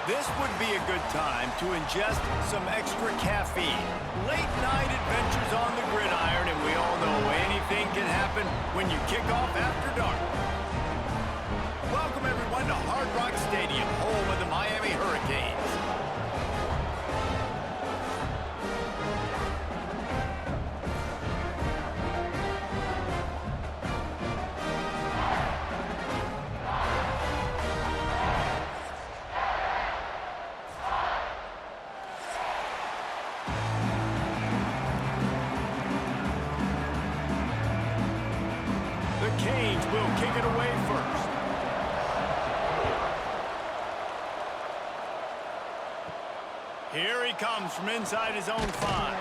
This would be a good time to ingest some extra caffeine. Late night adventures on the gridiron, and we all know anything can happen when you kick off after dark. Welcome everyone to Hard Rock Stadium, home of the Miami Hurricanes. Canes will kick it away first. Here he comes from inside his own 5.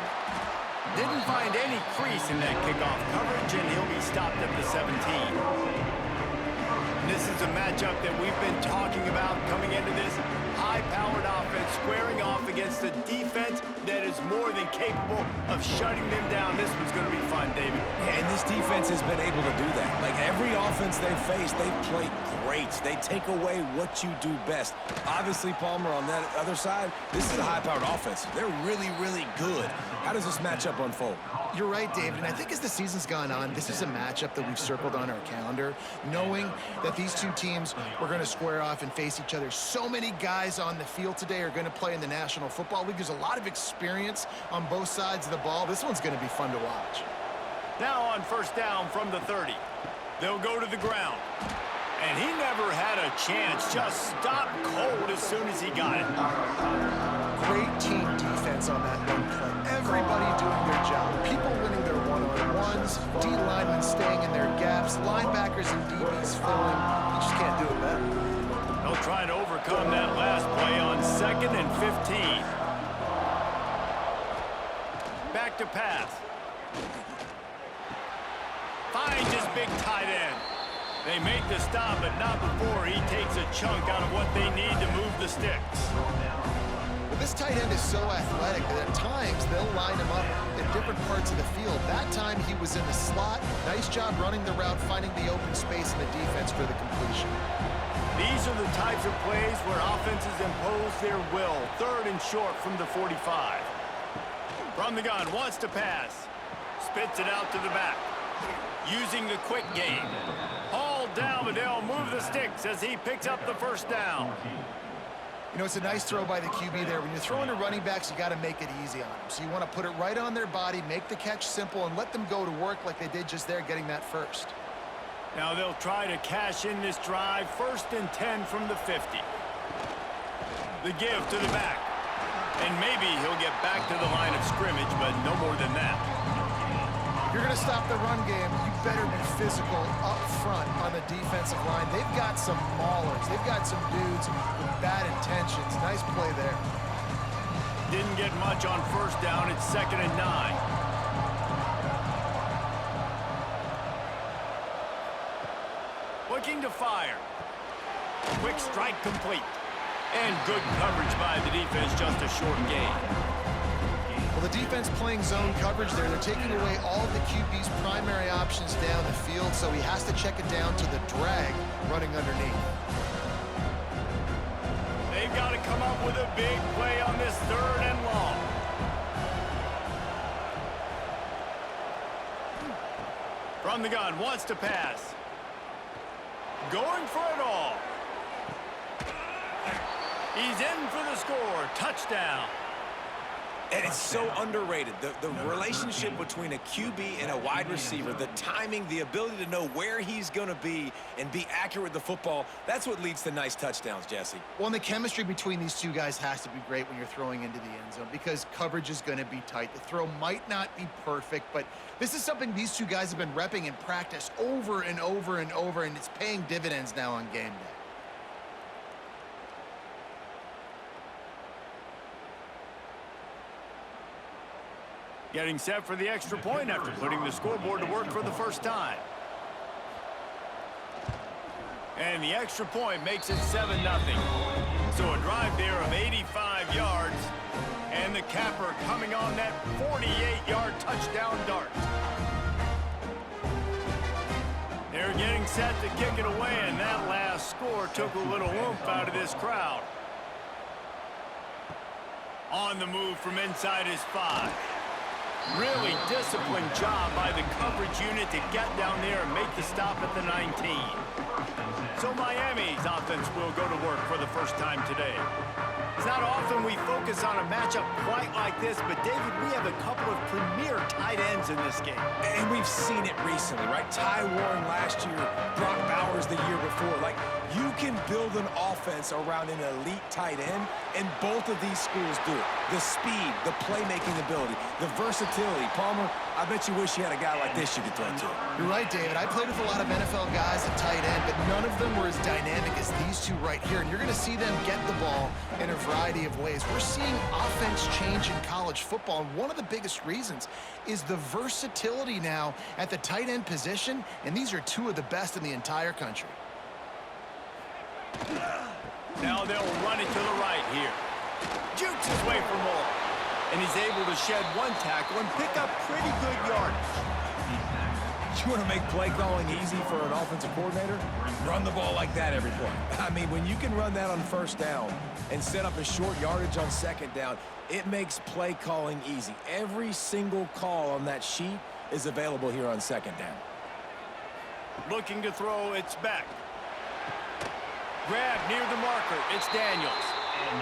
Didn't find any crease in that kickoff coverage, and he'll be stopped at the 17. This is a matchup that we've been talking about coming into this high-powered offense, squaring off against a defense that is more than capable of shutting them down. This one's going to be fun, David. And this defense has been able to do that. Like every offense they've faced, they've played great. They take away what you do best. Obviously, Palmer, on that other side, this is a high-powered offense. They're really, really good. How does this matchup unfold? You're right, David, and I think as the season's gone on, this is a matchup that we've circled on our calendar, knowing that these two teams were going to square off and face each other. So many guys on the field today are going to play in the National Football League. There's a lot of experience on both sides of the ball. This one's going to be fun to watch. Now on first down from the 30. They'll go to the ground. And he never had a chance. Just stopped cold as soon as he got it. Great team defense on that one play. Everybody doing their job. People winning their one-on-ones. D-linemen staying in their gaps. Linebackers and DBs filling. You just can't do it better. They'll try to overcome that last play on 2nd and 15. Back to pass. Finds his big tight end. They make the stop, but not before he takes a chunk out of what they need to move the sticks. Well, this tight end is so athletic that at times they'll line him up in different parts of the field. That time he was in the slot. Nice job running the route, finding the open space in the defense for the completion. These are the types of plays where offenses impose their will. 3rd and short from the 45. From the gun, wants to pass. Spits it out to the back. Using the quick game. Hauled down, but they'll move the sticks as he picks up the first down. You know, it's a nice throw by the QB there. When you're throwing to running backs, you got to make it easy on them. So you want to put it right on their body, make the catch simple, and let them go to work like they did just there, getting that first. Now they'll try to cash in this drive. 1st and 10 from the 50. The give to the back. And maybe he'll get back to the line of scrimmage, but no more than that. If you're going to stop the run game, you better be physical up front on the defensive line. They've got some maulers. They've got some dudes with bad intentions. Nice play there. Didn't get much on first down. It's 2nd and 9. Looking to fire. Quick strike complete. And good coverage by the defense, just a short gain. Well, the defense playing zone coverage there. They're taking away all of the QB's primary options down the field, so he has to check it down to the drag running underneath. They've got to come up with a big play on this 3rd and long. From the gun, wants to pass. Going for it all. He's in for the score. Touchdown. And it's so underrated. The relationship between a QB and a wide receiver, the timing, the ability to know where he's going to be and be accurate with the football, that's what leads to nice touchdowns, Jesse. Well, and the chemistry between these two guys has to be great when you're throwing into the end zone because coverage is going to be tight. The throw might not be perfect, but this is something these two guys have been repping in practice over and over and over, and it's paying dividends now on game day. Getting set for the extra point after putting the scoreboard to work for the first time. And the extra point makes it 7-0. So a drive there of 85 yards. And the capper coming on that 48-yard touchdown dart. They're getting set to kick it away, and that last score took a little oomph out of this crowd. On the move from inside his 5. Really disciplined job by the coverage unit to get down there and make the stop at the 19. So Miami's offense will go to work for the first time today. It's not often we focus on a matchup quite like this, but David, we have a couple of premier tight ends in this game. And we've seen it recently, right? Ty Warren last year, Brock Bowers the year before. Like, you can build an offense around an elite tight end, and both of these schools do it. The speed, the playmaking ability, the versatility. Palmer, I bet you wish you had a guy like this you could throw to. You're right, David. I played with a lot of NFL guys at tight end, but none of them were as dynamic as these two right here. And you're going to see them get the ball in a variety of ways. We're seeing offense change in college football, and one of the biggest reasons is the versatility now at the tight end position, and these are two of the best in the entire country. Now they'll run it to the right here. Jukes his way for more. And he's able to shed one tackle and pick up pretty good yardage. You want to make play calling easy for an offensive coordinator? Run the ball like that every play. I mean, when you can run that on first down and set up a short yardage on second down, it makes play calling easy. Every single call on that sheet is available here on second down. Looking to throw, it's Beck. Grab near the marker, it's Daniels.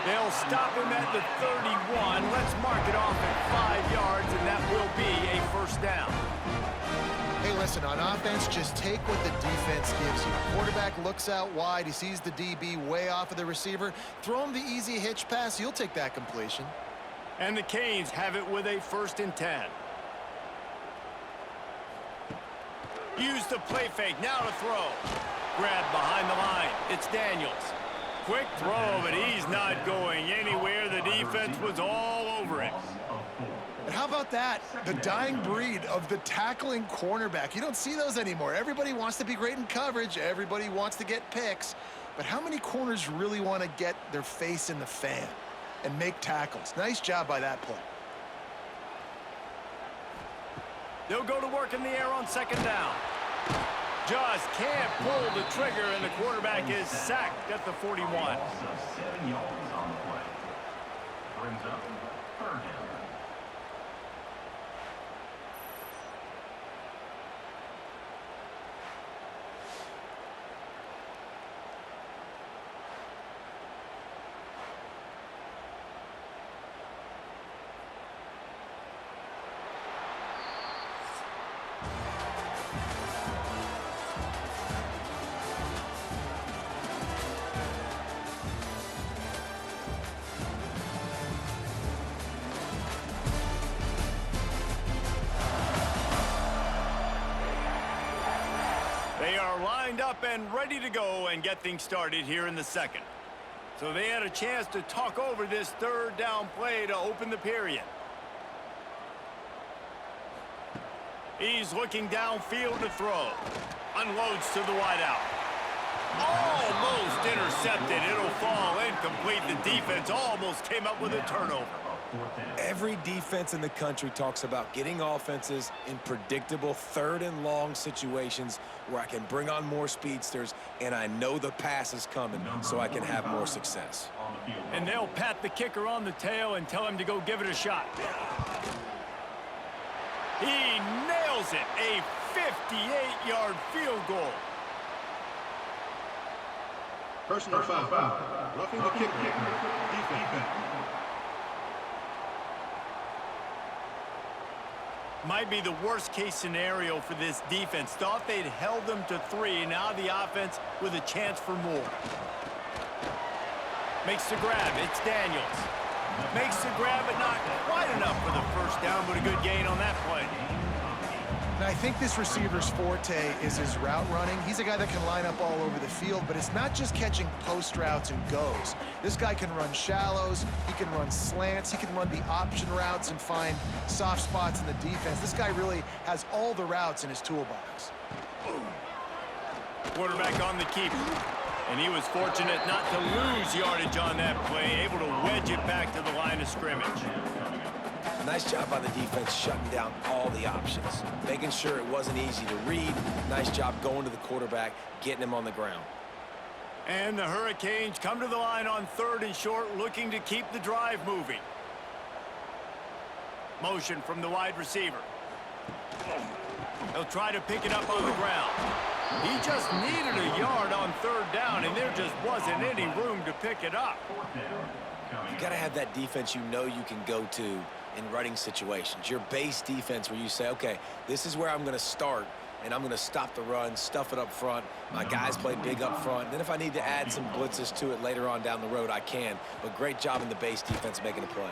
They'll stop him at the 31. Let's mark it off at 5 yards, and that will be a first down. Hey, listen, on offense, just take what the defense gives you. Quarterback looks out wide. He sees the DB way off of the receiver. Throw him the easy hitch pass. You'll take that completion. And the Canes have it with a 1st and 10. Use the play fake. Now to throw. Grab behind the line. It's Daniels. Quick throw, but he's not going anywhere. The defense was all over it. But how about that? The dying breed of the tackling cornerback. You don't see those anymore. Everybody wants to be great in coverage. Everybody wants to get picks. But how many corners really want to get their face in the fan and make tackles? Nice job by that play. They'll go to work in the air on second down. Just can't pull the trigger, and the quarterback is sacked at the 41. 7 yards on the play. Brings up 3rd down. They are lined up and ready to go and get things started here in the second. So they had a chance to talk over this 3rd down play to open the period. He's looking downfield to throw. Unloads to the wideout. Almost intercepted. It'll fall incomplete. The defense almost came up with a turnover. Every defense in the country talks about getting offenses in predictable 3rd and long situations where I can bring on more speedsters and I know the pass is coming so I can have more success. And they'll pat the kicker on the tail and tell him to go give it a shot. He nails it. A 58-yard field goal. Personal foul. Roughing the kicker. Defense. Might be the worst-case scenario for this defense. Thought they'd held them to 3. Now the offense with a chance for more. Makes the grab. It's Daniels. Makes the grab, but not quite enough for the first down, but a good gain on that play. Now, I think this receiver's forte is his route running. He's a guy that can line up all over the field, but it's not just catching post routes and goes. This guy can run shallows, he can run slants, he can run the option routes and find soft spots in the defense. This guy really has all the routes in his toolbox. Quarterback on the keeper. And he was fortunate not to lose yardage on that play, able to wedge it back to the line of scrimmage. Nice job by the defense shutting down all the options, making sure it wasn't easy to read. Nice job going to the quarterback, getting him on the ground. And the Hurricanes come to the line on 3rd and short, looking to keep the drive moving. Motion from the wide receiver. He'll try to pick it up on the ground. He just needed a yard on third down, and there just wasn't any room to pick it up. You got to have that defense you know you can go to in running situations. Your base defense where you say, okay, this is where I'm going to start, and I'm going to stop the run, stuff it up front. My guys play big up front. Then if I need to add some blitzes to it later on down the road, I can. But great job in the base defense making a play.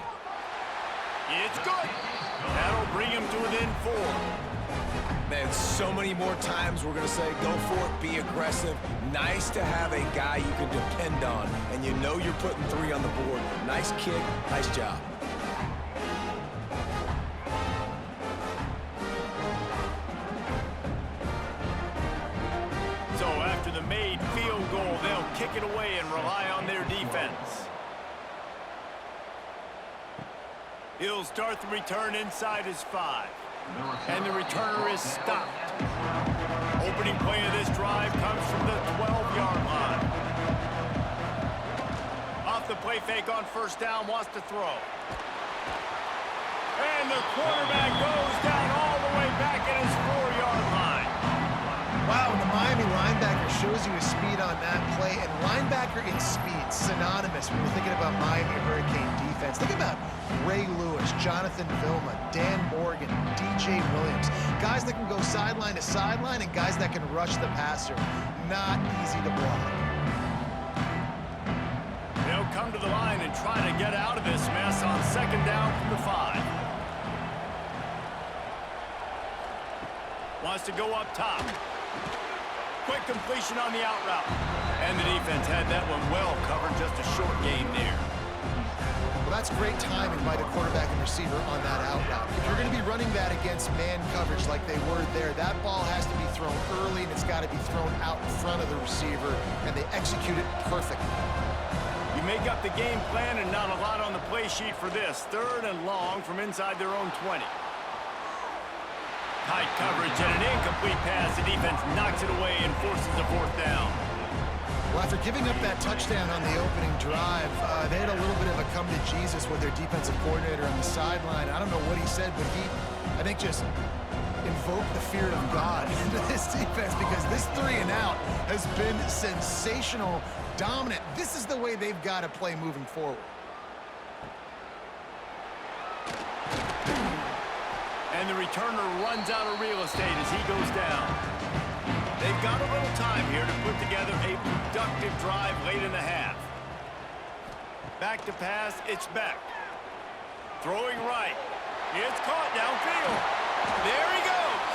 It's good. That'll bring him to within 4. Man, so many more times we're going to say, go for it, be aggressive. Nice to have a guy you can depend on, and you know you're putting 3 on the board. Nice kick, nice job. So after the made field goal, they'll kick it away and rely on their defense. He'll start the return inside his 5. And the returner is stopped. Opening play of this drive comes from the 12-yard line. Off the play fake on first down, wants to throw. And the quarterback goes down all the way back at his 4-yard line. Wow, and the Miami linebacker shows you his speed on that play, and linebacker and speed, synonymous when you're thinking about Miami Hurricane defense. Think about Ray Lewis, Jonathan Vilma, Dan Morgan, DJ Williams. Guys that can go sideline to sideline and guys that can rush the passer. Not easy to block. They'll come to the line and try to get out of this mess on second down from the 5. Wants to go up top. Quick completion on the out route. And the defense had that one well covered, just a short game there. Well, that's great timing by the quarterback and receiver on that out route. If you're going to be running that against man coverage like they were there, that ball has to be thrown early, and it's got to be thrown out in front of the receiver, and they execute it perfectly. You make up the game plan, and not a lot on the play sheet for this. 3rd and long from inside their own 20. Tight coverage and an incomplete pass. The defense knocks it away and forces a 4th down. Well, after giving up that touchdown on the opening drive, they had a little bit of a come to Jesus with their defensive coordinator on the sideline. I don't know what he said, but he, I think, just invoked the fear of God into this defense, because this 3 and out has been sensational, dominant. This is the way they've got to play moving forward. And the returner runs out of real estate as he goes down. They've got a little time here to put together a productive drive late in the half. Back to pass, it's Beck. Throwing right. It's caught downfield. There he goes.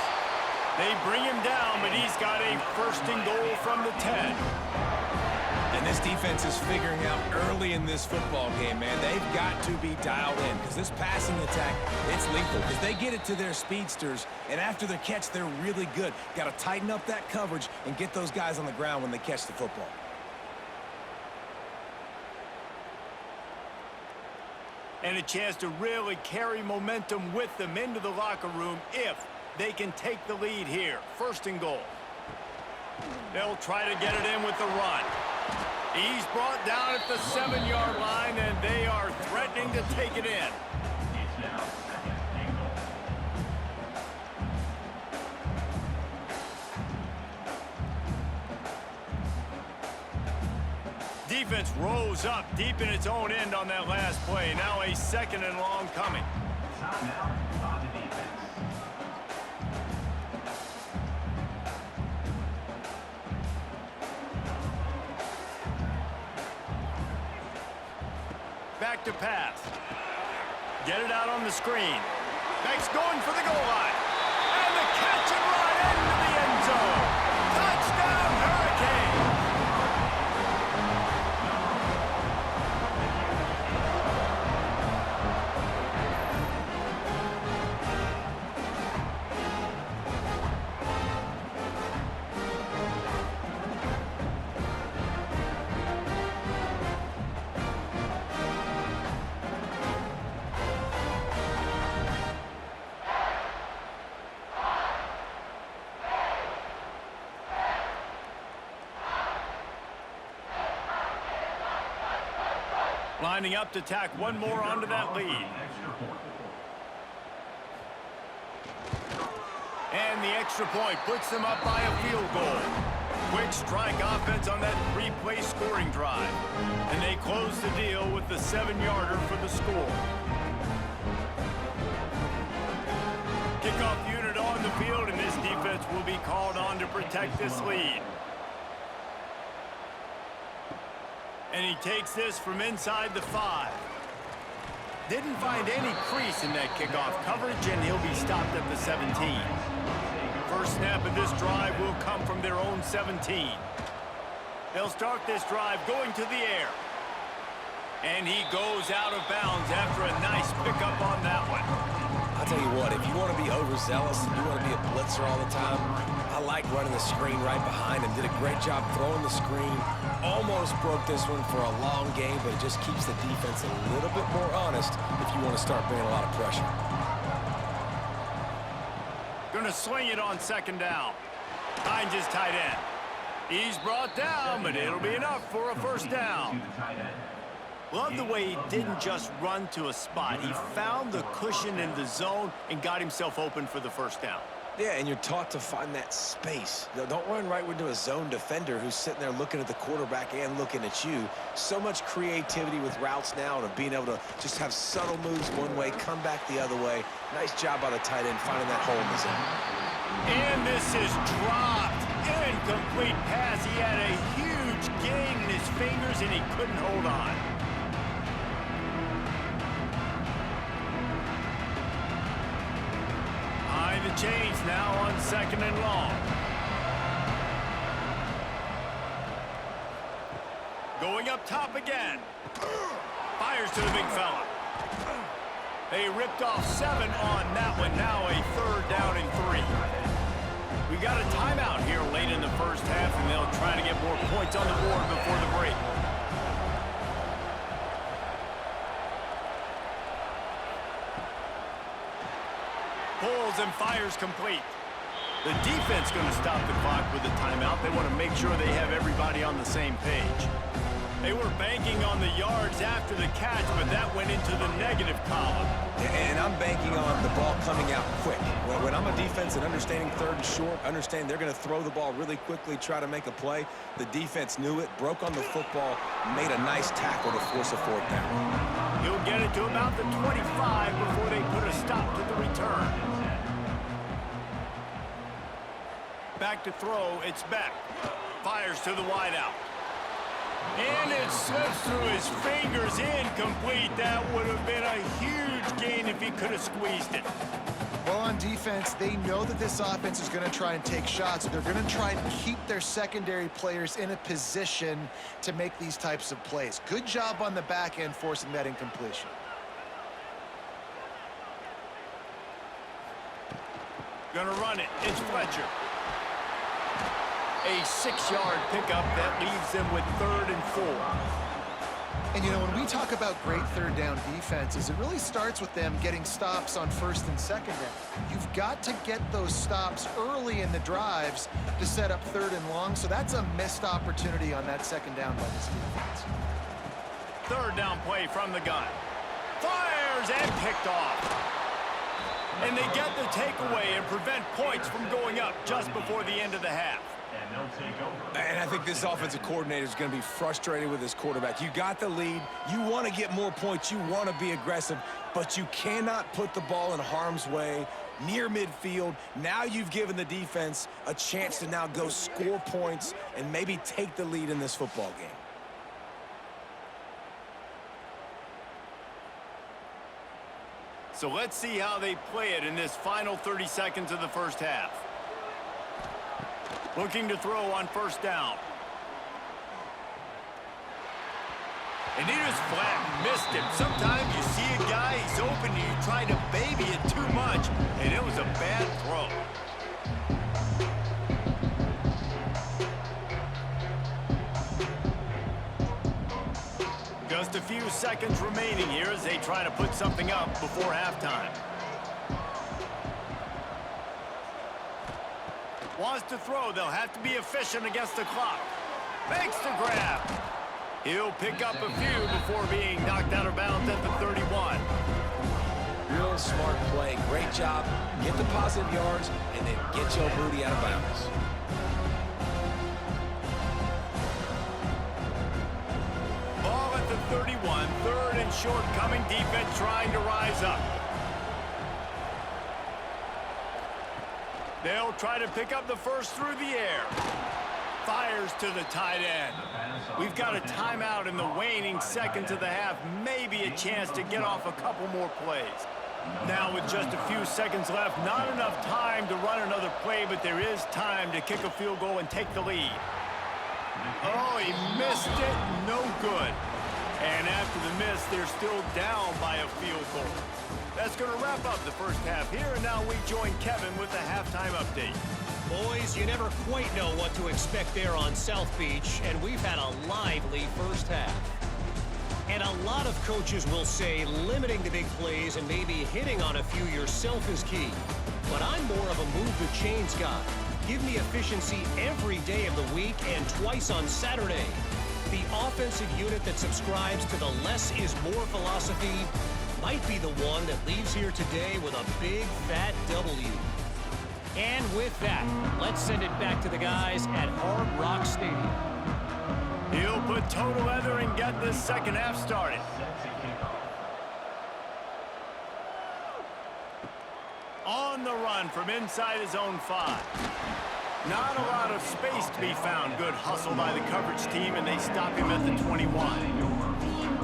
They bring him down, but he's got a 1st and goal from the 10. And this defense is figuring out early in this football game, man. They've got to be dialed in, because this passing attack, it's lethal, because they get it to their speedsters, and after the catch, they're really good. Got to tighten up that coverage and get those guys on the ground when they catch the football. And a chance to really carry momentum with them into the locker room if they can take the lead here. 1st and goal. They'll try to get it in with the run. He's brought down at the 7-yard line, and they are threatening to take it in. It's now 2nd and goal. Defense rose up deep in its own end on that last play. Now a 2nd and long coming. Timeout by the defense. Back to pass. Get it out on the screen. Beck's going for the goal line. And the catch and run into the end zone. Touchdown, Hurricanes! Lining up to tack one more onto that lead. And the extra point puts them up by a field goal. Quick strike offense on that 3-play scoring drive. And they close the deal with the 7-yarder for the score. Kickoff unit on the field, and this defense will be called on to protect this lead. And he takes this from inside the 5. Didn't find any crease in that kickoff coverage, and he'll be stopped at the 17. First snap of this drive will come from their own 17. They'll start this drive going to the air. And he goes out of bounds after a nice pickup on that one. I'll tell you what, if you want to be overzealous and you want to be a blitzer all the time, I like running the screen right behind him. Did a great job throwing the screen. Almost broke this one for a long game, but it just keeps the defense a little bit more honest if you want to start bringing a lot of pressure. Gonna swing it on second down. Finds his tight end. He's brought down, but it'll be enough for a first down. Love the way he didn't just run to a spot. He found the cushion in the zone and got himself open for the first down. Yeah, and you're taught to find that space. Don't run right into a zone defender who's sitting there looking at the quarterback and looking at you. So much creativity with routes now and being able to just have subtle moves one way, come back the other way. Nice job by the tight end finding that hole in the zone. And this is dropped. Incomplete pass. He had a huge gain in his fingers and he couldn't hold on. Behind the chains now on second and long. Going up top again. Fires to the big fella. They ripped off 7 on that one. Now a 3rd down and 3. We got a timeout here late in the first half, and they'll try to get more points on the board before the break. Pulls and fires complete. The defense going to stop the clock with a timeout. They want to make sure they have everybody on the same page. They were banking on the yards after the catch, but that went into the negative column. And I'm banking on the ball coming out quick. When I'm a defense and understanding 3rd and short, understand they're going to throw the ball really quickly, try to make a play. The defense knew it, broke on the football, made a nice tackle to force a 4th down. He'll get it to about the 25 before they put a stop to the return. Back to throw, it's Beck. Fires to the wideout. And it slips through his fingers, incomplete. That would have been a huge gain if he could have squeezed it. Well, on defense, they know that this offense is going to try and take shots. They're going to try and keep their secondary players in a position to make these types of plays. Good job on the back end forcing that incompletion. Gonna run it. It's Fletcher. A 6-yard pickup that leaves them with 3rd and 4. And, you know, when we talk about great 3rd down defenses, it really starts with them getting stops on 1st and 2nd down. You've got to get those stops early in the drives to set up 3rd and long, so that's a missed opportunity on that 2nd down by this defense. 3rd down play from the gun. Fires and picked off. And they get the takeaway and prevent points from going up just before the end of the half. And they'll take over. And I think this offensive coordinator is going to be frustrated with his quarterback. You got the lead. You want to get more points. You want to be aggressive, but you cannot put the ball in harm's way near midfield. Now you've given the defense a chance to now go score points and maybe take the lead in this football game. So let's see how they play it in this final 30 seconds of the first half. Looking to throw on 1st down. And he just flat missed him. Sometimes you see a guy, he's open, and you try to baby it too much, and it was a bad throw. Just a few seconds remaining here as they try to put something up before halftime. Wants to throw. They'll have to be efficient against the clock. Makes the grab. He'll pick up a few before being knocked out of bounds at the 31. Real smart play. Great job. Get the positive yards, and then get your booty out of bounds. Ball at the 31, third and short coming. Defense trying to rise up. They'll try to pick up the first through the air. Fires to the tight end. We've got a timeout in the waning seconds of the half. Maybe a chance to get off a couple more plays. Now with just a few seconds left, not enough time to run another play, but there is time to kick a field goal and take the lead. Oh, he missed it. No good. And after the miss, they're still down by a field goal. That's going to wrap up the first half here, and now we join Kevin with the halftime update. Boys, you never quite know what to expect there on South Beach, and we've had a lively first half. And a lot of coaches will say limiting the big plays and maybe hitting on a few yourself is key. But I'm more of a move the chains guy. Give me efficiency every day of the week and twice on Saturday. The offensive unit that subscribes to the less is more philosophy might be the one that leaves here today with a big fat W. And with that, let's send it back to the guys at Hard Rock Stadium. He'll put total leather and get this second half started. On the run from inside his own 5. Not a lot of space to be found. Good hustle by the coverage team, and they stop him at the 21.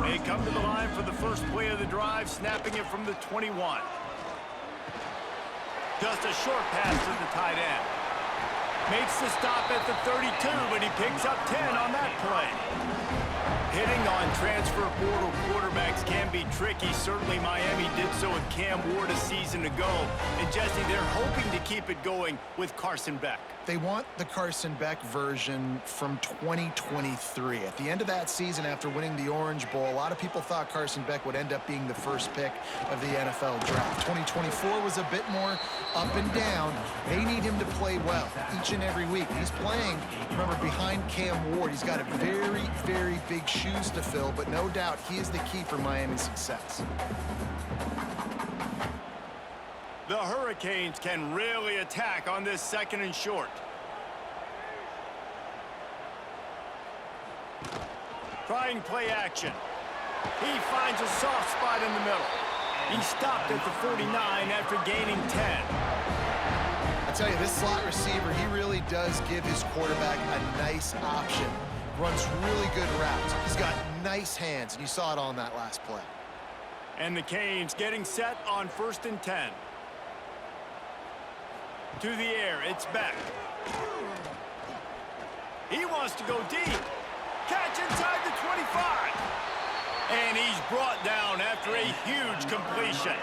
They come to the line for the first play of the drive, snapping it from the 21. Just a short pass to the tight end. Makes the stop at the 32, but he picks up 10 on that play. Hitting on transfer portal quarterbacks can be tricky. Certainly Miami did so with Cam Ward a season ago. And Jesse, they're hoping to keep it going with Carson Beck. They want the Carson Beck version from 2023. At the end of that season, after winning the Orange Bowl, a lot of people thought Carson Beck would end up being the first pick of the NFL draft. 2024 was a bit more up and down. They need him to play well each and every week. He's playing, remember, behind Cam Ward. He's got a very, very big shoes to fill, but no doubt he is the key for Miami's success. The Hurricanes can really attack on this second and short. Trying play action. He finds a soft spot in the middle. He stopped at the 49 after gaining 10. I tell you, this slot receiver, he really does give his quarterback a nice option. Runs really good routes. He's got nice hands, and you saw it on that last play. And the Canes getting set on 1st and 10. To the air, it's Beck. He wants to go deep. Catch inside the 25. And he's brought down after a huge completion.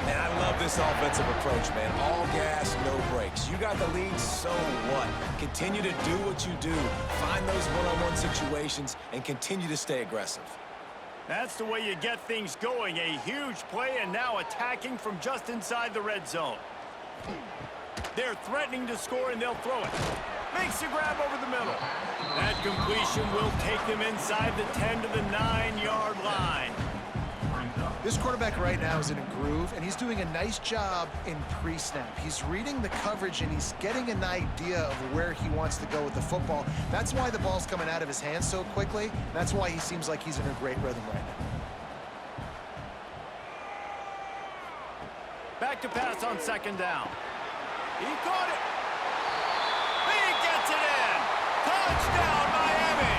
And I love this offensive approach, man. All gas, no brakes. You got the lead, so what? Continue to do what you do. Find those one-on-one situations and continue to stay aggressive. That's the way you get things going. A huge play, and now attacking from just inside the red zone. They're threatening to score, and they'll throw it. Makes the grab over the middle. That completion will take them inside the 10 to the 9-yard line. This quarterback right now is in a groove, and he's doing a nice job in pre-snap. He's reading the coverage, and he's getting an idea of where he wants to go with the football. That's why the ball's coming out of his hands so quickly. That's why he seems like he's in a great rhythm right now. Back to pass on 2nd down. He caught it. He gets it in. Touchdown, Miami.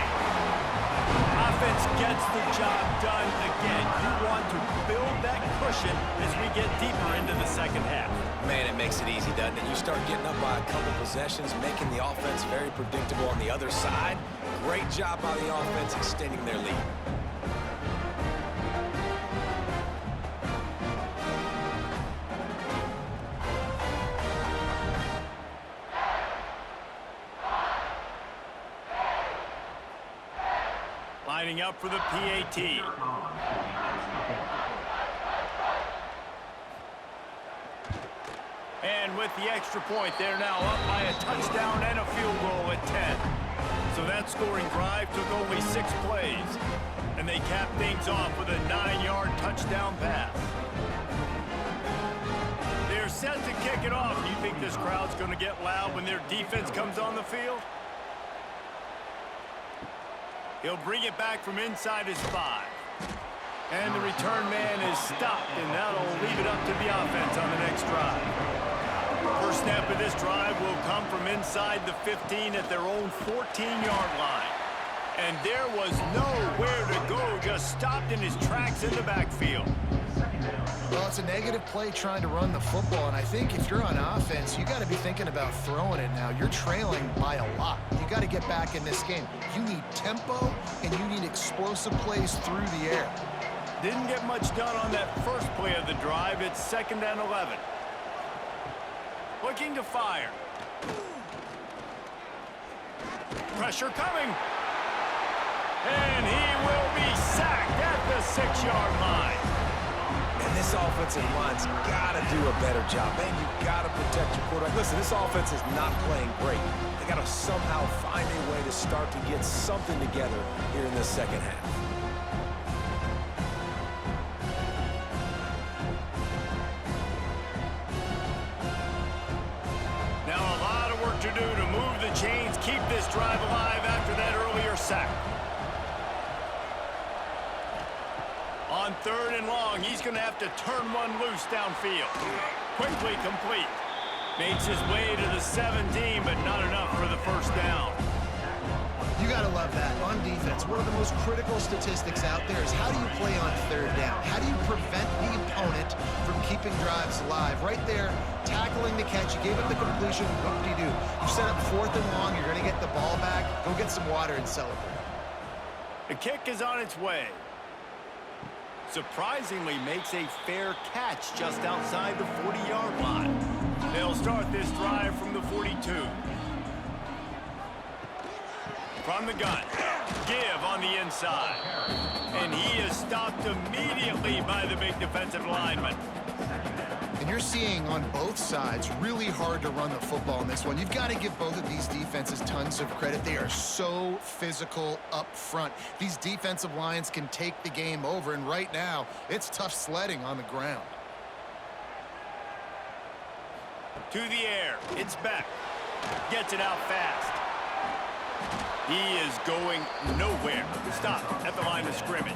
Offense gets the job done again. You want to build that cushion as we get deeper into the second half. Man, it makes it easy, doesn't it? You start getting up by a couple possessions, making the offense very predictable on the other side. Great job by the offense extending their lead. Lining up for the PAT. And with the extra point, they're now up by a touchdown and a field goal at 10. So that scoring drive took only 6 plays. And they capped things off with a 9-yard touchdown pass. set to kick it off. You think this crowd's going to get loud when their defense comes on the field? He'll bring it back from inside his 5. And the return man is stopped, and that'll leave it up to the offense on the next drive. First snap of this drive will come from inside the 15 at their own 14-yard line. And there was nowhere to go, just stopped in his tracks in the backfield. Well, it's a negative play trying to run the football, and I think if you're on offense, you got to be thinking about throwing it now. You're trailing by a lot. You got to get back in this game. You need tempo, and you need explosive plays through the air. Didn't get much done on that first play of the drive. It's 2nd and 11. Looking to fire. Pressure coming. And he will be sacked at the 6-yard line. And this offensive line's got to do a better job. Man, you got to protect your quarterback. Listen, this offense is not playing great. They got to somehow find a way to start to get something together here in the second half. Now a lot of work to do to move the chains, keep this drive alive after that earlier sack. On 3rd and long, he's going to have to turn one loose downfield. Quickly complete. Makes his way to the 17, but not enough for the first down. You got to love that. On defense, one of the most critical statistics out there is how do you play on 3rd down? How do you prevent the opponent from keeping drives alive? Right there, tackling the catch. You gave up the completion. Whoop-de-doo. You set up 4th and long. You're going to get the ball back. Go get some water and celebrate. The kick is on its way. Surprisingly makes a fair catch just outside the 40-yard line. They'll start this drive from the 42. From the gun, give on the inside. And he is stopped immediately by the big defensive lineman. And you're seeing on both sides really hard to run the football in this one. You've got to give both of these defenses tons of credit. They are so physical up front. These defensive lines can take the game over, and right now, it's tough sledding on the ground. To the air, it's back. Gets it out fast. He is going nowhere. Stop at the line of scrimmage.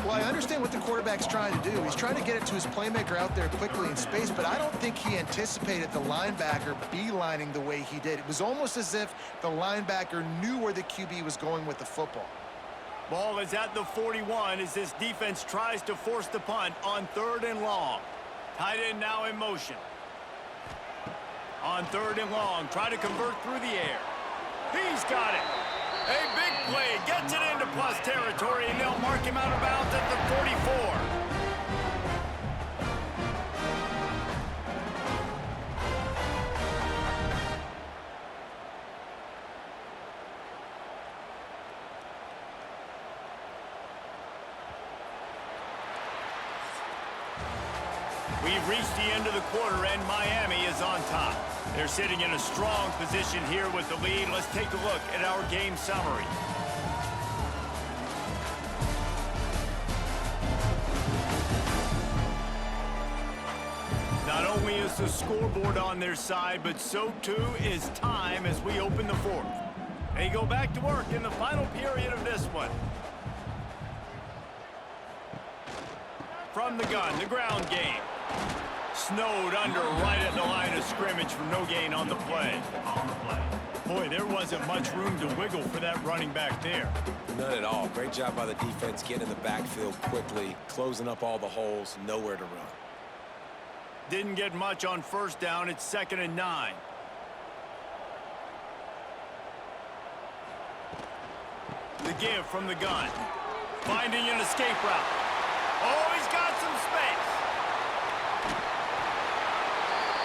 Well, I understand what the quarterback's trying to do. He's trying to get it to his playmaker out there quickly in space, but I don't think he anticipated the linebacker beelining the way he did. It was almost as if the linebacker knew where the QB was going with the football. Ball is at the 41 as this defense tries to force the punt on 3rd and long. Tight end now in motion. On 3rd and long, try to convert through the air. He's got it. A big play, gets it into plus territory, and they'll mark him out of bounds at the 44. We've reached the end of the quarter, and Miami is on top. They're sitting in a strong position here with the lead. Let's take a look at our game summary. Not only is the scoreboard on their side, but so too is time as we open the 4th. They go back to work in the final period of this one. From the gun, the ground game. Snowed under right at the line of scrimmage for no gain on the play. Boy, there wasn't much room to wiggle for that running back there. None at all. Great job by the defense getting in the backfield quickly, closing up all the holes, nowhere to run. Didn't get much on 1st down. It's 2nd and 9. The give from the gun. Finding an escape route. Oh, he's got some space.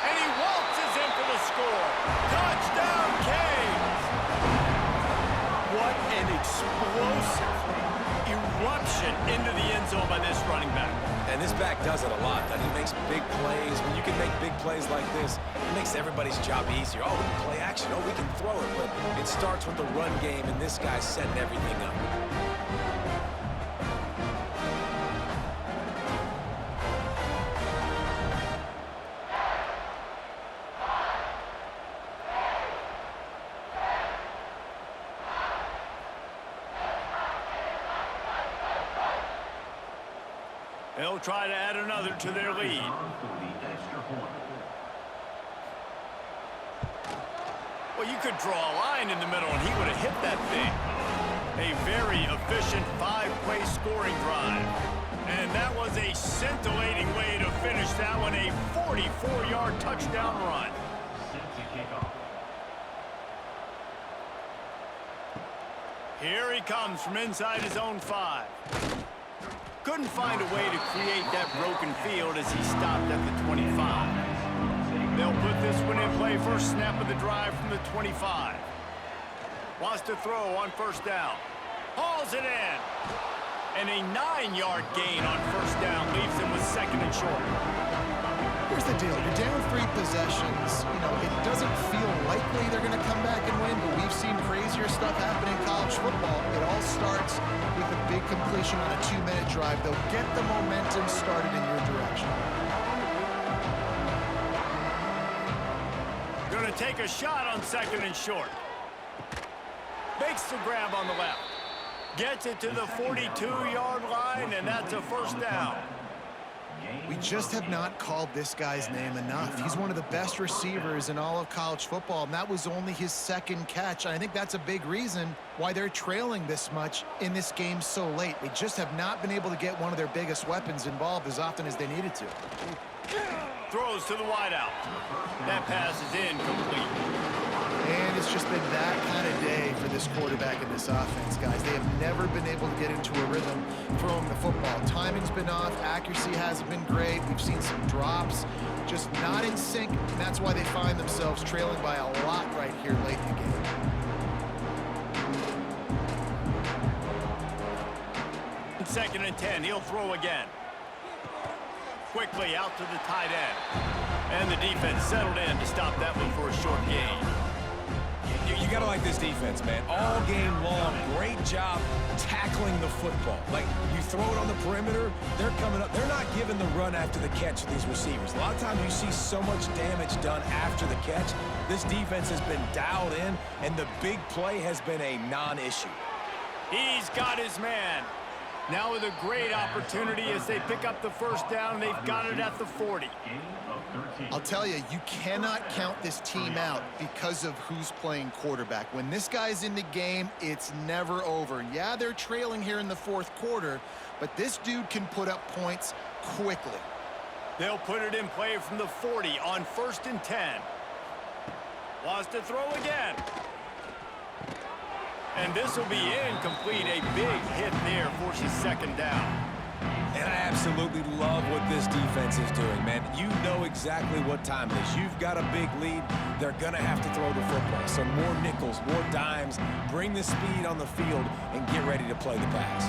And he waltzes in for the score. Touchdown, Canes! What an explosive eruption into the end zone by this running back. And this back does it a lot. He makes big plays. When you can make big plays like this, it makes everybody's job easier. Oh, we can play action. Oh, we can throw it. But it starts with the run game, and this guy's setting everything up. They'll try to add another to their lead. For the extra point. Well, you could draw a line in the middle, and he would have hit that thing. A very efficient 5-play scoring drive. And that was a scintillating way to finish that one, a 44-yard touchdown run. Set to kick off. Here he comes from inside his own 5. Couldn't find a way to create that broken field as he stopped at the 25. They'll put this one in play, first snap of the drive from the 25. Wants to throw on first down. Hauls it in. And a 9-yard gain on first down leaves him with second and short. Here's the deal. You're down 3 possessions. You know, it doesn't feel likely they're going to come back and win, but we've seen crazier stuff happen in college football. It all starts with a big completion on a 2-minute drive. They'll get the momentum started in your direction. Going to take a shot on second and short. Makes the grab on the left. Gets it to the 42-yard line, and that's a first down. We just have not called this guy's name enough. He's one of the best receivers in all of college football, and that was only his second catch. And I think that's a big reason why they're trailing this much in this game so late. They just have not been able to get one of their biggest weapons involved as often as they needed to. Throws to the wideout. That pass is incomplete. And it's just been that kind of day for this quarterback and this offense, guys. They have never been able to get into a rhythm throwing the football. Timing's been off. Accuracy hasn't been great. We've seen some drops, just not in sync. And that's why they find themselves trailing by a lot right here late in the game. Second and 10. He'll throw again. Quickly out to the tight end. And the defense settled in to stop that one for a short gain. You got to like this defense, man. All game long, great job tackling the football. Like, you throw it on the perimeter, they're coming up. They're not giving the run after the catch to these receivers. A lot of times you see so much damage done after the catch. This defense has been dialed in, and the big play has been a non-issue. He's got his man. Now with a great opportunity as they pick up the first down. They've got it at the 40. I'll tell you, you cannot count this team out because of who's playing quarterback. When this guy's in the game, it's never over. Yeah, they're trailing here in the fourth quarter, but this dude can put up points quickly. They'll put it in play from the 40 on first and 10. Wants to throw again. And this will be incomplete. A big hit there forces second down. And I absolutely love what this defense is doing, man. You know exactly what time it is. You've got a big lead. They're going to have to throw the football. So more nickels, more dimes, bring the speed on the field, and get ready to play the pass.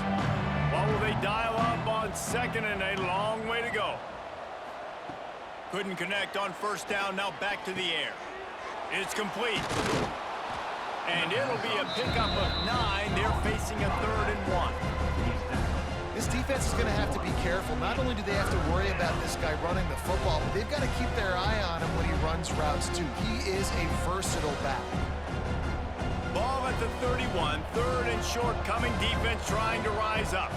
What will they dial up on second and a long way to go? Couldn't connect on first down. Now back to the air. It's complete. And it'll be a pickup of 9. They're facing a 3rd and 1. This defense is going to have to be careful. Not only do they have to worry about this guy running the football, but they've got to keep their eye on him when he runs routes too. He is a versatile back. Ball at the 31. 3rd and short coming. Defense trying to rise up.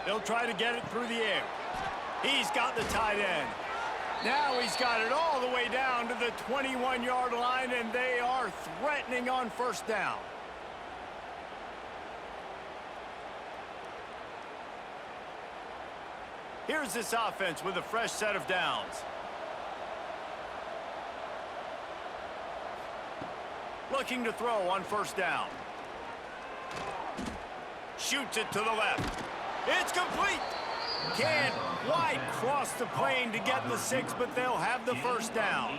They'll try to get it through the air. He's got the tight end. Now he's got it all the way down to the 21-yard line, and they are threatening on first down. Here's this offense with a fresh set of downs. Looking to throw on first down. Shoots it to the left. It's complete. Can't quite cross the plane to get the 6, but they'll have the first down.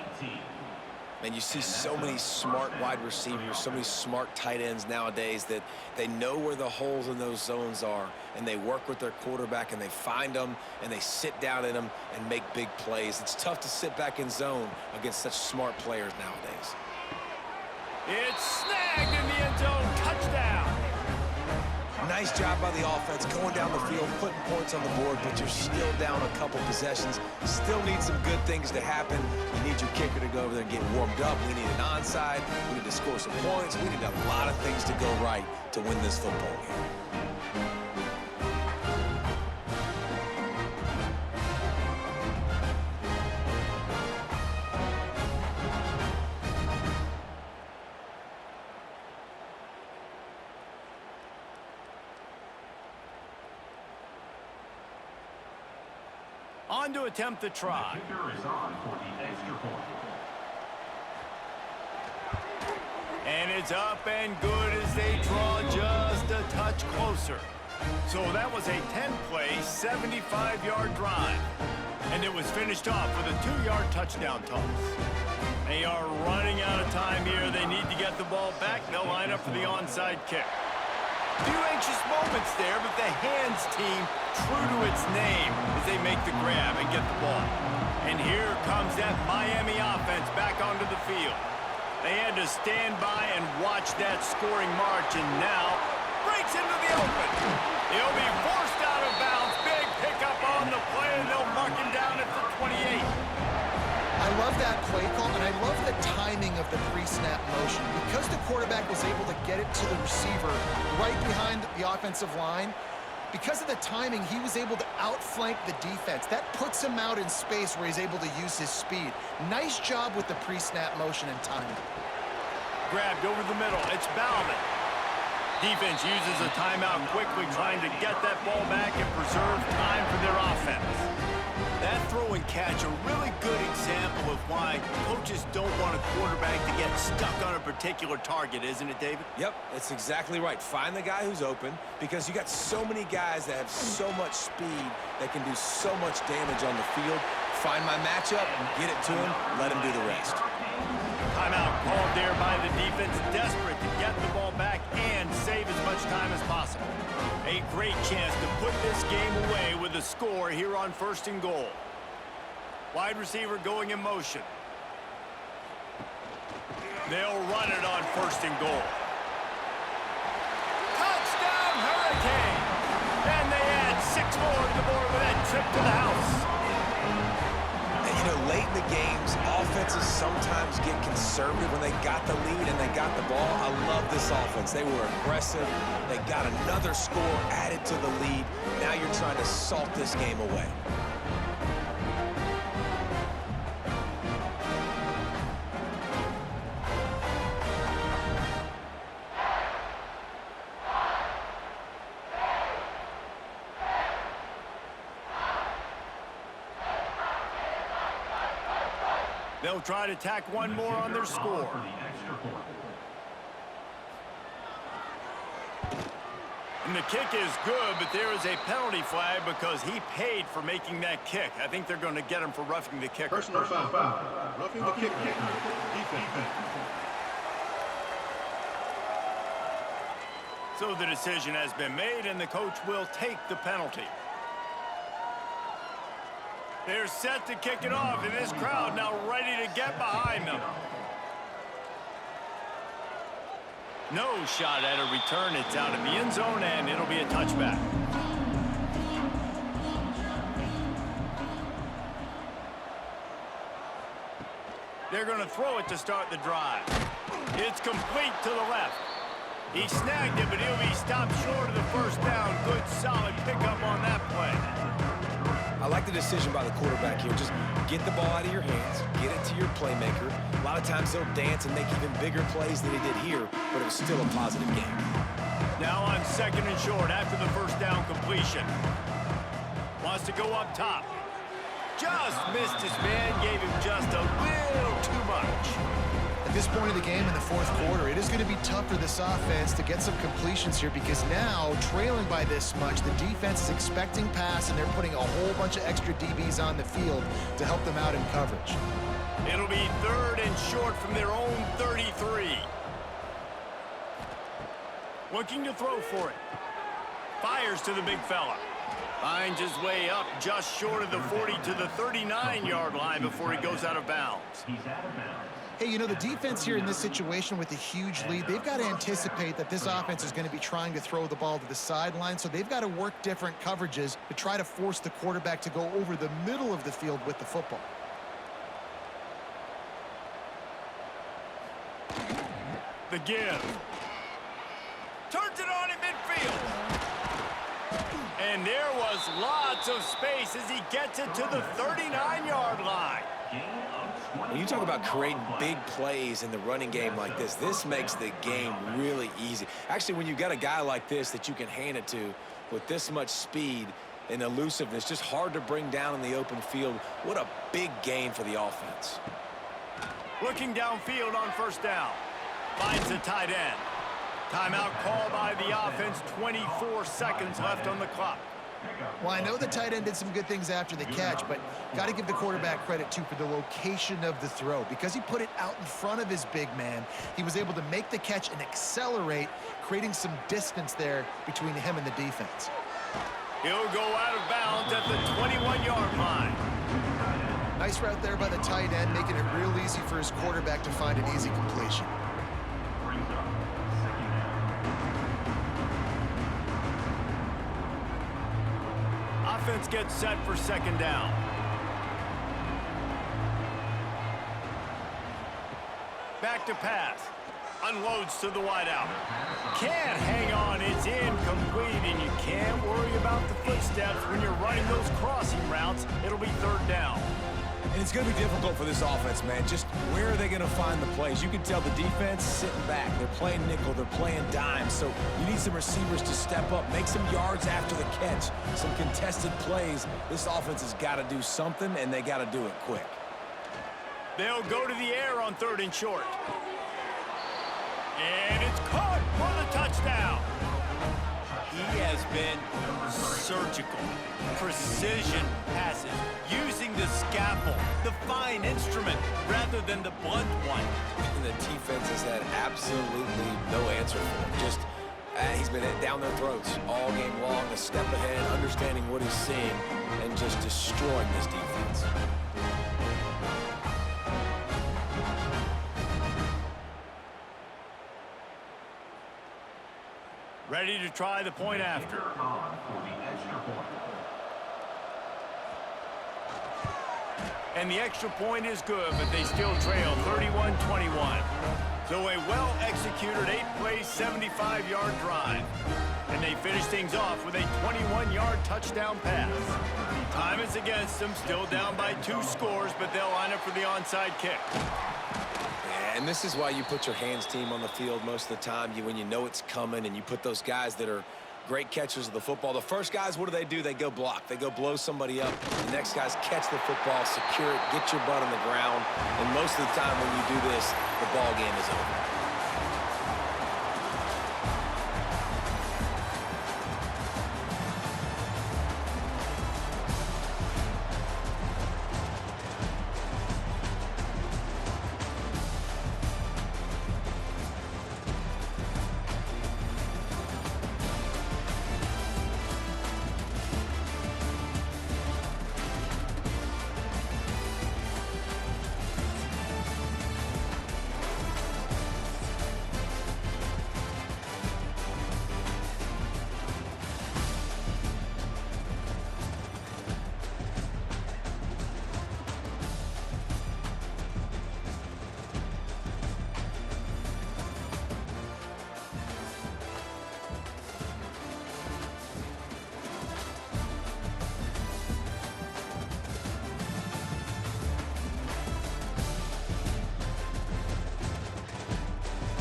And you see so many smart wide receivers, so many smart tight ends nowadays that they know where the holes in those zones are, and they work with their quarterback, and they find them, and they sit down in them and make big plays. It's tough to sit back in zone against such smart players nowadays. It's snagged in the end zone. Touchdown. Nice job by the offense, going down the field, putting points on the board, but you're still down a couple possessions. Still need some good things to happen. You need your kicker to go over there and get warmed up. We need an onside. We need to score some points. We need a lot of things to go right to win this football game. On to attempt the try. The kicker is on for the extra point. And it's up and good as they draw just a touch closer. So that was a 10-play, 75-yard drive. And it was finished off with a 2-yard touchdown toss. They are running out of time here. They need to get the ball back. They'll line up for the onside kick. Few anxious moments there, but the hands team true to its name as they make the grab and get the ball. And here comes that Miami offense back onto the field. They had to stand by and watch that scoring march, and now breaks into the open. He'll be forced out of bounds. Big pickup on the play, and they'll mark him down at the 28. I love that play call, and I love the timing of the pre-snap motion. Because the quarterback was able to get it to the receiver right behind the offensive line, because of the timing, he was able to outflank the defense. That puts him out in space where he's able to use his speed. Nice job with the pre-snap motion and timing. Grabbed over the middle. It's Bowman. Defense uses a timeout quickly, trying to get that ball back and preserve time for their offense. That throw and catch, a really good example of why coaches don't want a quarterback to get stuck on a particular target, isn't it, David? Yep, that's exactly right. Find the guy who's open, because you got so many guys that have so much speed that can do so much damage on the field. Find my matchup, get it to him, let him do the rest. Timeout called there by the defense, desperate to get the ball back and save as much time as possible. A great chance to put this game away with a score here on 1st and goal. Wide receiver going in motion. They'll run it on 1st and goal. Touchdown, Hurricane! And they add 6 more to the board with that trip to the house. And, you know, late in the games, offenses sometimes get conservative when they got the lead and they got the ball. I love this offense. They were aggressive. They got another score added to the lead. Now you're trying to salt this game away. They'll try to tack one more on their score. And the kick is good, but there is a penalty flag because he paid for making that kick. I think they're going to get him for roughing the kicker. Personal foul. Roughing the kicker. Defense. So the decision has been made, and the coach will take the penalty. They're set to kick it off, and this crowd now ready to get behind them. No shot at a return. It's out of the end zone, and it'll be a touchback. They're going to throw it to start the drive. It's complete to the left. He snagged it, but he'll be stopped short of the first down. Good, solid pickup on that play. I like the decision by the quarterback here. Just get the ball out of your hands, get it to your playmaker. A lot of times they'll dance and make even bigger plays than he did here, but it was still a positive game. Now on 2nd and short after the first down completion. Wants to go up top. Just missed his man, gave him just a little too much. At this point of the game in the 4th quarter, it is going to be tough for this offense to get some completions here because now, trailing by this much, the defense is expecting pass, and they're putting a whole bunch of extra DBs on the field to help them out in coverage. It'll be 3rd and short from their own 33. Looking to throw for it. Fires to the big fella. Finds his way up just short of the 40 to the 39-yard line before he goes out of bounds. He's out of bounds. Hey, you know, the defense here in this situation with a huge lead, they've got to anticipate that this offense is going to be trying to throw the ball to the sideline, so they've got to work different coverages to try to force the quarterback to go over the middle of the field with the football. The give. Turns it on in midfield. And there was lots of space as he gets it to the 39-yard line. When you talk about creating big plays in the running game like this makes the game really easy. Actually, when you've got a guy like this that you can hand it to with this much speed and elusiveness, just hard to bring down in the open field, what a big gain for the offense. Looking downfield on first down. Finds the tight end. Timeout call by the offense, 24 seconds left on the clock. Well, I know the tight end did some good things after the catch, but got to give the quarterback credit, too, for the location of the throw. Because he put it out in front of his big man, he was able to make the catch and accelerate, creating some distance there between him and the defense. He'll go out of bounds at the 21-yard line. Nice route there by the tight end, making it real easy for his quarterback to find an easy completion. Offense gets set for second down. Back to pass. Unloads to the wideout. Can't hang on. It's incomplete, and you can't worry about the footsteps when you're running those crossing routes. It'll be third down. And it's going to be difficult for this offense, man. Just where are they going to find the plays? You can tell the defense sitting back. They're playing nickel. They're playing dime. So you need some receivers to step up, make some yards after the catch, some contested plays. This offense has got to do something, and they got to do it quick. They'll go to the air on third and short. And it's caught for the touchdown. He has been surgical. Precision passes, using the scalpel, the fine instrument, rather than the blunt one. And the defense has had absolutely no answer for him. Just, he's been down their throats all game long, a step ahead, understanding what he's seeing, and just destroying this defense. Ready to try the point after. And the extra point is good, but they still trail 31-21. So a well-executed 8-play, 75-yard drive. And they finish things off with a 21-yard touchdown pass. Time is against them, still down by 2 scores, but they'll line up for the onside kick. And this is why you put your hands team on the field most of the time. When you know it's coming, and you put those guys that are great catchers of the football. The first guys, what do? They go block. They go blow somebody up. The next guys catch the football, secure it, get your butt on the ground. And most of the time when you do this, the ball game is over.